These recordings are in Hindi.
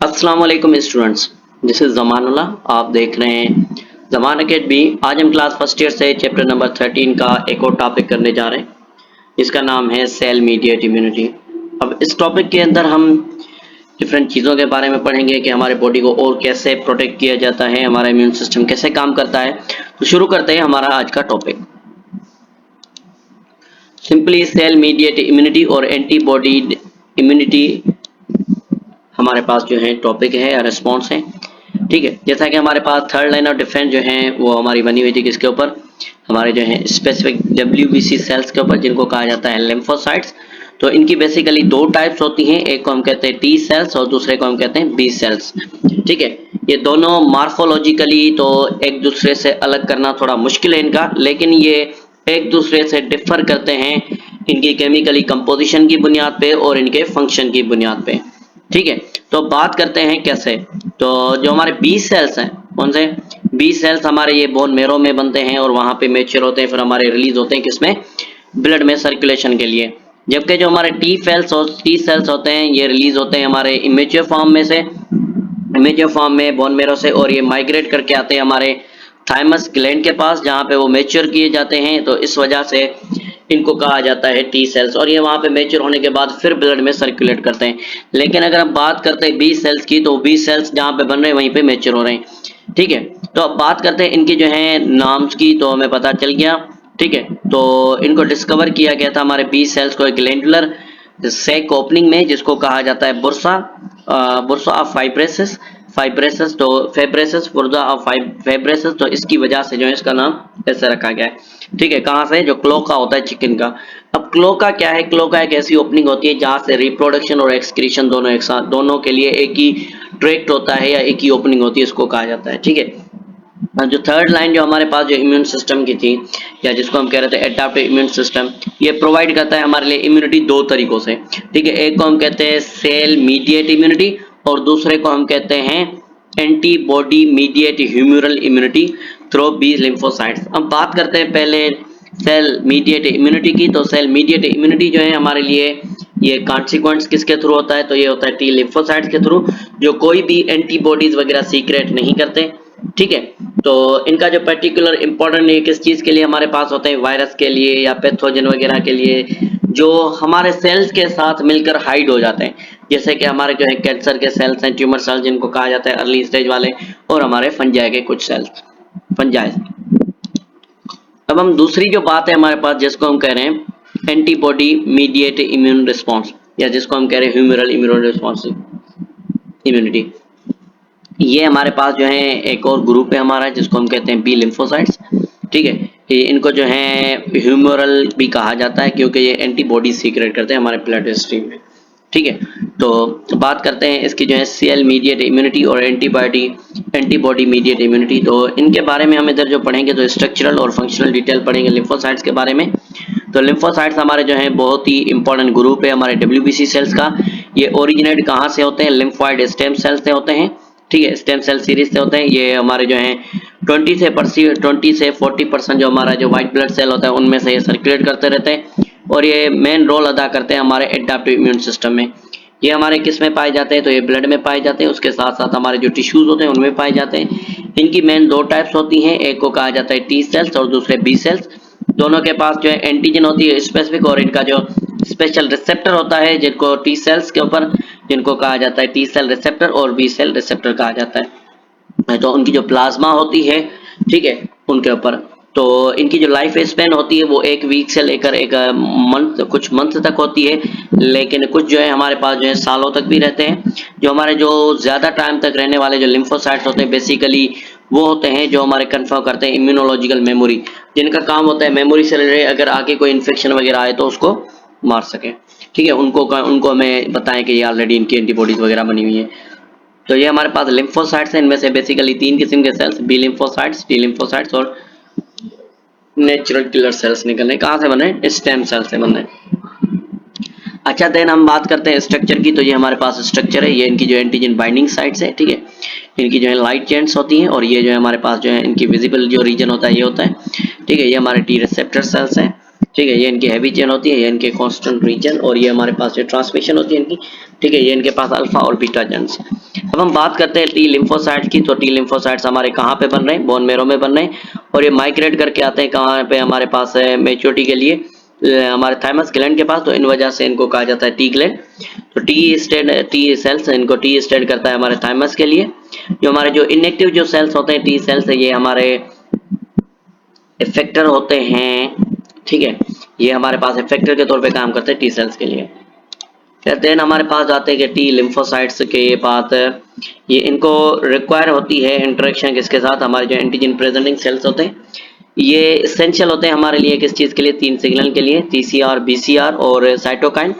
अस्सलाम वालेकुम स्टूडेंट्स, दिस इज जमानुल्लाह। आप देख रहे हैं जमान अकेडमी। आज हम क्लास फर्स्ट ईयर से चैप्टर नंबर 13 का एक और टॉपिक करने जा रहे हैं, जिसका नाम है सेल मीडिएट इम्यूनिटी। अब इस टॉपिक के अंदर हम डिफरेंट चीज़ों के बारे में पढ़ेंगे कि हमारे बॉडी को और कैसे प्रोटेक्ट किया जाता है, हमारा इम्यून सिस्टम कैसे काम करता है। तो शुरू करते हैं हमारा आज का topic. Simply cell mediate immunity और एंटीबॉडी इम्यूनिटी हमारे पास जो है टॉपिक है या रिस्पॉन्स है। ठीक है, जैसा कि हमारे पास थर्ड लाइन ऑफ डिफेंस जो है वो हमारी बनी हुई थी किसके ऊपर, हमारे जो है स्पेसिफिक डब्ल्यूबीसी सेल्स के ऊपर, जिनको कहा जाता है लिम्फोसाइट्स। तो इनकी बेसिकली दो टाइप्स होती हैं, एक को हम कहते हैं टी सेल्स और दूसरे को हम कहते हैं बी सेल्स। ठीक है, ये दोनों मार्फोलॉजिकली तो एक दूसरे से अलग करना थोड़ा मुश्किल है इनका, लेकिन ये एक दूसरे से डिफर करते हैं इनकी केमिकली कंपोजिशन की बुनियाद पे और इनके फंक्शन की बुनियाद पे। ठीक है, तो बात करते हैं कैसे। तो जो हमारे बी सेल्स हैं, कौन से बी सेल्स, हमारे ये बोन मेरो में बनते हैं और वहां पे मैच्योर होते हैं, फिर हमारे रिलीज होते हैं किसमें, ब्लड में सर्कुलेशन के लिए। जबकि जो हमारे टी सेल्स होते हैं ये रिलीज होते हैं हमारे इमेच्योर फॉर्म में से, इमेच्योर फॉर्म में बोन मेरो से, और ये माइग्रेट करके आते हैं हमारे थाइमस ग्लैंड के पास जहाँ पे वो मैच्योर किए जाते हैं। तो इस वजह से इनको कहा जाता है टी सेल्स, और ये वहाँ पे मैच्योर होने के बाद फिर ब्लड में सर्कुलेट करते हैं। लेकिन अगर हम बात करते हैं बी सेल्स की, तो बी सेल्स जहाँ पे बन रहे हैं वहीं पे मैच्योर हो रहे हैं। ठीक है, तो अब बात करते हैं इनकी जो है नाम्स की, तो हमें पता चल गया। ठीक है, तो इनको डिस्कवर किया गया था हमारे बी सेल्स को एक ग्लैंडुलर सैक ओपनिंग में, जिसको कहा जाता है बुर्सा ऑफ फाइब्रेसिस, तो फेब्रेसिस, बुर्जा ऑफ फेब्रेसिस। तो इसकी वजह से जो है इसका नाम ऐसे रखा गया है। ठीक है, कहाँ से, जो क्लोका होता है चिकन का। अब क्लोका क्या है, क्लोका एक ऐसी ओपनिंग होती है जहाँ से रिप्रोडक्शन और एक्सक्रीशन दोनों एक साथ, दोनों के लिए एक ही ट्रैक्ट होता है या एक ही ओपनिंग होती है, इसको कहा जाता है। ठीक है, जो थर्ड लाइन जो हमारे पास जो इम्यून सिस्टम की थी, या जिसको हम कह रहे थे एडाप्टिव इम्यून सिस्टम, ये प्रोवाइड करता है हमारे लिए इम्यूनिटी दो तरीकों से। ठीक है, एक को हम कहते हैं सेल मीडिएट इम्यूनिटी और दूसरे को हम कहते हैं antibody mediate humoral immunity through B lymphocytes. अब बात करते हैं पहले सेल मीडिएट इम्यूनिटी की। तो सेल मीडिएट इम्यूनिटी जो है हमारे लिए ये कॉन्सिक्वेंस किसके थ्रू होता है, तो ये होता है टी लिम्फोसाइट्स के थ्रू, जो कोई भी एंटीबॉडीज वगैरह सीक्रेट नहीं करते। ठीक है, तो इनका जो पर्टिकुलर इंपॉर्टेंट है किस चीज के लिए हमारे पास होते हैं, वायरस के लिए या पैथोजन वगैरह के लिए, जो हमारे सेल्स के साथ मिलकर हाइड हो जाते हैं। जैसे कि हमारे जो है कैंसर के सेल्स हैं, ट्यूमर सेल्स जिनको कहा जाता है अर्ली स्टेज वाले, और हमारे फंजाई के कुछ सेल्स, फंजाई। अब हम दूसरी जो बात है हमारे पास, जिसको हम कह रहे हैं एंटीबॉडी मीडिएट इम्यून रिस्पॉन्स, या जिसको हम कह रहे हैं ह्यूमरल इम्यून रिस्पॉन्स इम्यूनिटी, ये हमारे पास जो है एक और ग्रुप है हमारा जिसको हम कहते हैं बी लिम्फोसाइट्स। ठीक है, इनको जो है ह्यूमरल भी कहा जाता है क्योंकि ये एंटीबॉडी सीक्रेट करते हैं हमारे ब्लड स्ट्रीम में। ठीक है, तो बात करते हैं इसकी जो है सेल मीडिएट इम्यूनिटी और एंटीबॉडी मीडिएट इम्यूनिटी। तो इनके बारे में हम इधर जो पढ़ेंगे तो स्ट्रक्चरल और फंक्शनल डिटेल पढ़ेंगे लिम्फोसाइट्स के बारे में। तो लिम्फोसाइट्स हमारे जो है बहुत ही इंपॉर्टेंट ग्रुप है हमारे डब्ल्यूबीसी सेल्स का। ये ओरिजिनेट कहाँ से होते हैं, लिम्फॉइड स्टेम सेल्स से होते हैं। ठीक है, स्टेम सेल सीरीज से होते हैं। ये हमारे जो है 20 से 40% जो हमारा जो व्हाइट ब्लड सेल होता है उनमें से ये सर्कुलेट करते रहते हैं, और ये मेन रोल अदा करते हैं हमारे एडाप्टिव इम्यून सिस्टम में। ये हमारे किस में पाए जाते हैं, तो ये ब्लड में पाए जाते हैं, उसके साथ साथ हमारे जो टिश्यूज होते हैं उनमें पाए जाते हैं। इनकी मेन दो टाइप्स होती हैं, एक को कहा जाता है टी सेल्स और दूसरे बी सेल्स। दोनों के पास जो है एंटीजन होती है स्पेसिफिक, और इनका जो स्पेशल रिसेप्टर होता है जिनको टी सेल्स के ऊपर, जिनको कहा जाता है टी सेल रिसेप्टर और बी सेल रिसेप्टर कहा जाता है। तो उनकी जो प्लाज्मा होती है, ठीक है, उनके ऊपर, तो इनकी जो लाइफ स्पेन होती है वो एक वीक से लेकर एक मंथ, कुछ मंथ तक होती है, लेकिन कुछ जो है हमारे पास जो है सालों तक भी रहते हैं। जो हमारे जो ज्यादा टाइम तक रहने वाले जो लिम्फोसाइट्स होते हैं बेसिकली वो होते हैं जो हमारे कंफर्म करते हैं इम्यूनोलॉजिकल मेमोरी, जिनका काम होता है मेमोरी से रिलेटेड अगर आगे कोई इन्फेक्शन वगैरह आए तो उसको मार सके। ठीक है, उनको हमें बताएं कि ये ऑलरेडी इनकी एंटीबॉडीज वगैरह बनी हुई है। तो ये हमारे पास लिम्फोसाइट्स हैं, इनमें से बेसिकली तीन किस्म के cells, B lymphocytes, T lymphocytes और नेचुरल किलर सेल्स निकलने कहाँ से बने, स्टेम सेल से बने। अच्छा, देन हम बात करते हैं स्ट्रक्चर की। तो ये हमारे पास स्ट्रक्चर है, ये इनकी जो एंटीजन बाइंडिंग साइट्स है। ठीक है, इनकी जो है लाइट चेन्स होती हैं, और ये जो है हमारे पास जो है इनकी विजिबल जो रीजन होता है ये होता है। ठीक है, ये हमारे टी रिसेप्टर सेल्स हैं। ठीक है, ये इनकी हैवी चेन होती है, ये इनके कांस्टेंट रीजन, और ये हमारे पास जो ट्रांसमिशन होती है इनकी। ठीक है, ये इनके पास अल्फा और बीटा जेंस। अब हम बात करते हैं टी लिम्फोसाइट्स की। तो टी लिम्फोसाइट्स हमारे कहाँ पे बन रहे हैं? बोन मेरो में बन रहे हैं और ये माइग्रेट करके आते हैं कहाँ पे हमारे पास है मेच्योरिटी के लिए हमारे थाइमस ग्लैंड के पास। तो इन वजह से इनको कहा जाता है टी ग्लैंड। तो टी सेल्स इनको टी स्टैंड करता है हमारे थाइमस के लिए। जो हमारे जो इनएक्टिव जो सेल्स होते हैं टी सेल्स, ये हमारे इफेक्टर होते हैं, ठीक है। ये हमारे पास इफेक्टर के तौर पे काम करते हैं टी सेल्स के लिए। देन हमारे पास आते हैं कि टी लिम्फोसाइट्स के बाद ये इनको रिक्वायर होती है इंटरेक्शन किसके साथ? हमारे जो एंटीजन प्रेजेंटिंग सेल्स होते हैं, ये एसेंशियल होते हैं हमारे लिए किस चीज़ के लिए? 3 सिग्नल के लिए, TCR, BCR और साइटोकाइन।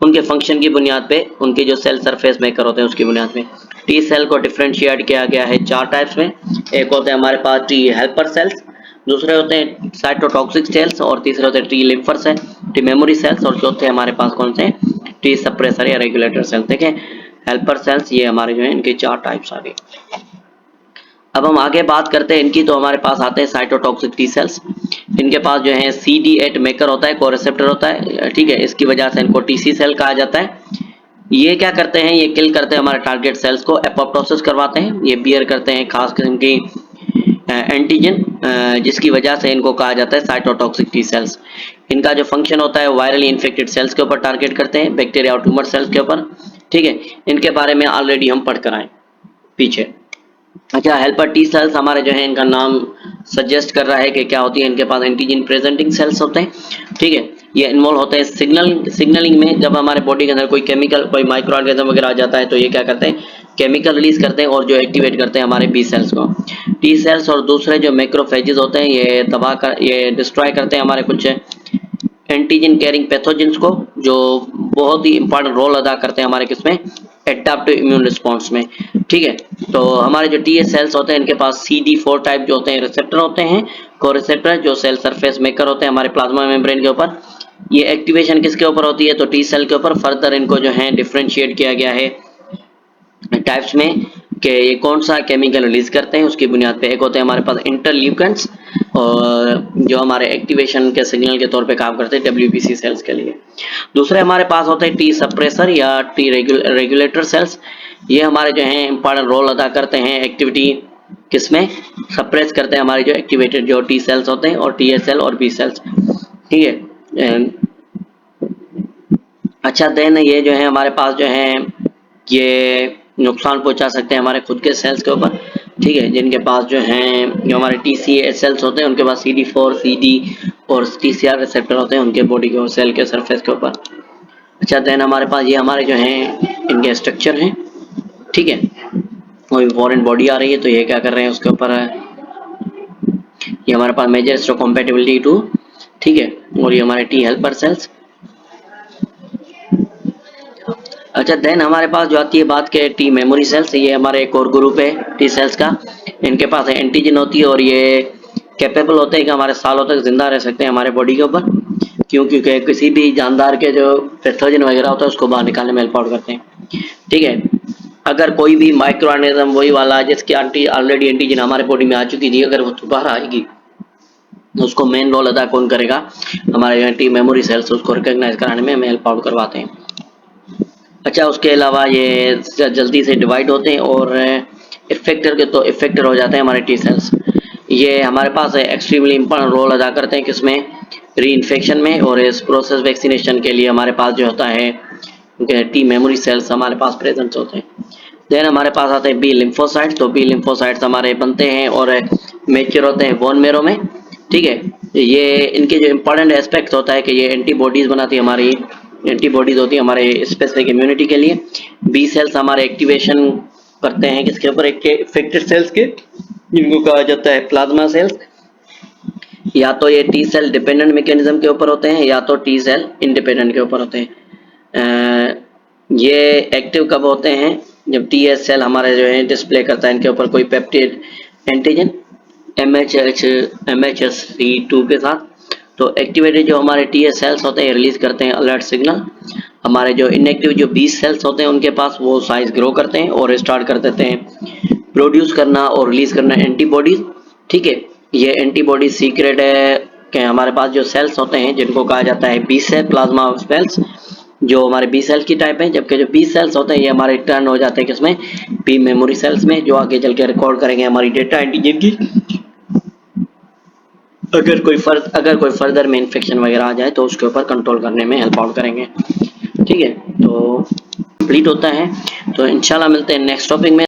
उनके फंक्शन की बुनियाद पे, उनके जो सेल सरफेस मेकर होते हैं उसकी बुनियाद पे टी सेल को डिफरेंशिएट किया गया है 4 टाइप्स में। एक होते हैं हमारे पास टी हेल्पर सेल्स, दूसरे होते हैं साइटोटॉक्सिक सेल्स और तीसरे होते हैं टी लिम्फर सेल, टी मेमोरी सेल्स और चौथे हमारे पास कौन से? टी सप्रेसर या रेगुलेटर सेल्स। देखें हेल्पर सेल्स ये हमारे जो है इनके 4 टाइप्स आ गए। अब हम आगे बात करते हैं इनकी। तो हमारे पास आते हैं साइटोटॉक्सिक टी सेल्स। इनके पास जो है CD8 मेकर होता है, कोरेसेप्टर होता है, ठीक है। इसकी वजह से इनको TC सेल कहा जाता है। ये क्या करते हैं? ये किल करते हैं हमारे टारगेट सेल्स को, एपोप्टोसिस करवाते हैं। ये बियर करते हैं खास किस्म की एंटीजन, जिसकी वजह से इनको कहा जाता है साइटोटॉक्सिक टी सेल्स। इनका जो फंक्शन होता है वायरली इन्फेक्टेड सेल्स के ऊपर टारगेट करते हैं, बैक्टीरिया और ट्यूमर सेल्स के ऊपर, ठीक है। इनके बारे में ऑलरेडी हम पढ़ कर आए पीछे। अच्छा, हेल्पर टी सेल्स हमारे जो है इनका नाम सजेस्ट कर रहा है कि क्या होती है? इनके पास एंटीजन प्रेजेंटिंग सेल्स होते हैं, ठीक है। ये इन्वॉल्व होते हैं सिग्नलिंग में। जब हमारे बॉडी के अंदर कोई केमिकल, कोई माइक्रो ऑर्गेनिज्म वगैरह आ जाता है तो ये क्या करते हैं? केमिकल रिलीज करते हैं और जो एक्टिवेट करते हैं हमारे बी सेल्स को। टी सेल्स और दूसरे जो मैक्रोफेजेस होते हैं ये डिस्ट्रॉय करते हैं हमारे कुछ एंटीजन कैरिंग पैथोजेंस को, जो बहुत ही इंपॉर्टेंट रोल अदा करते हैं हमारे किसमें? एडेप्टिव इम्यून रिस्पॉन्स में, ठीक है। तो हमारे जो टी सेल्स होते हैं इनके पास CD4 टाइप जो होते हैं रिसेप्टर होते हैं, कोरिसेप्टर, जो सेल सरफेस मेकर होते हैं हमारे प्लाज्मा मेम्ब्रेन के ऊपर। ये एक्टिवेशन किसके ऊपर होती है? तो टी सेल के ऊपर। फर्दर इनको जो है डिफरेंशिएट किया गया है टाइप्स में कि ये कौन सा केमिकल रिलीज करते हैं उसकी बुनियाद पे। एक होते हैं हमारे पास इंटरल्यूकेंस और जो हमारे एक्टिवेशन के सिग्नल के तौर पे काम करते हैं WBC सेल्स के लिए। दूसरे हमारे पास होते हैं टी सप्रेसर या टी रेगुलेटर सेल्स। ये हमारे जो है इंपॉर्टेंट रोल अदा करते हैं एक्टिविटी किसमें? सप्रेस करते हैं हमारे जो एक्टिवेटेड जो टी सेल्स होते हैं और TSL और B सेल्स, ठीक है। अच्छा, देन ये जो है हमारे पास जो है ये नुकसान पहुंचा सकते हैं हमारे खुद के सेल्स के ऊपर, ठीक है। जिनके पास जो हैं जो हमारे TCA सेल्स होते हैं उनके पास CD4, CD और TCR रिसेप्टर होते हैं उनके बॉडी के सेल के सरफेस के ऊपर। अच्छा, देन हमारे पास ये हमारे जो हैं इनके स्ट्रक्चर हैं, ठीक है। कोई फॉरेन बॉडी आ रही है तो ये क्या कर रहे हैं उसके ऊपर ये हमारे पास मेजर हिस्टोकम्पैटिबिलिटी टू, ठीक है। और ये हमारे टी हेल्पर सेल्स। अच्छा, देन हमारे पास जो आती है बात के टी मेमोरी सेल्स। ये हमारे एक और ग्रुप है टी सेल्स का। इनके पास एंटीजन होती है और ये कैपेबल होते हैं कि हमारे सालों तक जिंदा रह सकते हैं हमारे बॉडी के ऊपर, क्योंकि किसी भी जानदार के जो पैथोजन वगैरह होता है उसको बाहर निकालने में हेल्प आउट करते हैं, ठीक है। अगर कोई भी माइक्रो ऑर्गेनिज्म वही वाला जिसकी ऑलरेडी एंटीजन हमारे बॉडी में आ चुकी थी, अगर वो दोबारा आएगी तो उसको मेन रोल अदा कौन करेगा? हमारे टी मेमोरी सेल्स उसको रिकॉग्नाइज कराने में हमें हेल्प आउट करवाते हैं। अच्छा, उसके अलावा ये जल्दी से डिवाइड होते हैं और इफेक्टर हो जाते हैं हमारे टी सेल्स। ये हमारे पास एक्सट्रीमली इंपॉर्टेंट रोल अदा करते हैं किसमें? री इन्फेक्शन में। और इस प्रोसेस वैक्सीनेशन के लिए हमारे पास जो होता है टी मेमोरी सेल्स हमारे पास प्रेजेंट होते हैं। देन हमारे पास आते हैं बी लिम्फोसाइट्स। तो बी लिम्फोसाइट्स हमारे बनते हैं और मेच्योर होते हैं बोन मेरो में, ठीक है। ये इनके जो इम्पोर्टेंट एस्पेक्ट होता है कि ये एंटीबॉडीज बनाती है, हमारी एंटीबॉडीज होती है हमारे स्पेसिफिक इम्यूनिटी के लिए। बी सेल्स हमारे एक्टिवेशन करते हैं किसके ऊपर? इफेक्टेड सेल्स के, जिनको कहा जाता है प्लाज्मा सेल्स। या तो ये टी सेल डिपेंडेंट मैकेनिज्म के ऊपर होते हैं या तो टी सेल इंडिपेंडेंट के ऊपर होते हैं। ये एक्टिव कब होते हैं? जब TS सेल हमारे जो है डिस्प्ले करता है इनके ऊपर कोई पेप्टिड एंटीजन MHC2 के साथ। तो एक्टिवेटेड जो हमारे TS सेल्स होते हैं रिलीज करते हैं अलर्ट सिग्नल। हमारे जो इनएक्टिव जो B सेल्स होते हैं उनके पास वो साइज ग्रो करते हैं और स्टार्ट कर देते हैं प्रोड्यूस करना और रिलीज करना एंटीबॉडीज, ठीक है। ये एंटीबॉडी सीक्रेट है कि हमारे पास जो सेल्स होते हैं जिनको कहा जाता है B सेल प्लाज्मा सेल्स, जो हमारे बी सेल की टाइप है, जबकि जो बी सेल्स होते हैं ये हमारे टर्न हो जाते हैं किसमें, बी मेमोरी सेल्स में, जो आगे चल के रिकॉर्ड करेंगे हमारी डेटा एंटीजन की। अगर कोई फर्दर में इन्फेक्शन वगैरह आ जाए तो उसके ऊपर कंट्रोल करने में हेल्प आउट करेंगे। ठीक है, तो कंप्लीट होता है। तो इंशाल्लाह मिलते हैं नेक्स्ट टॉपिक में।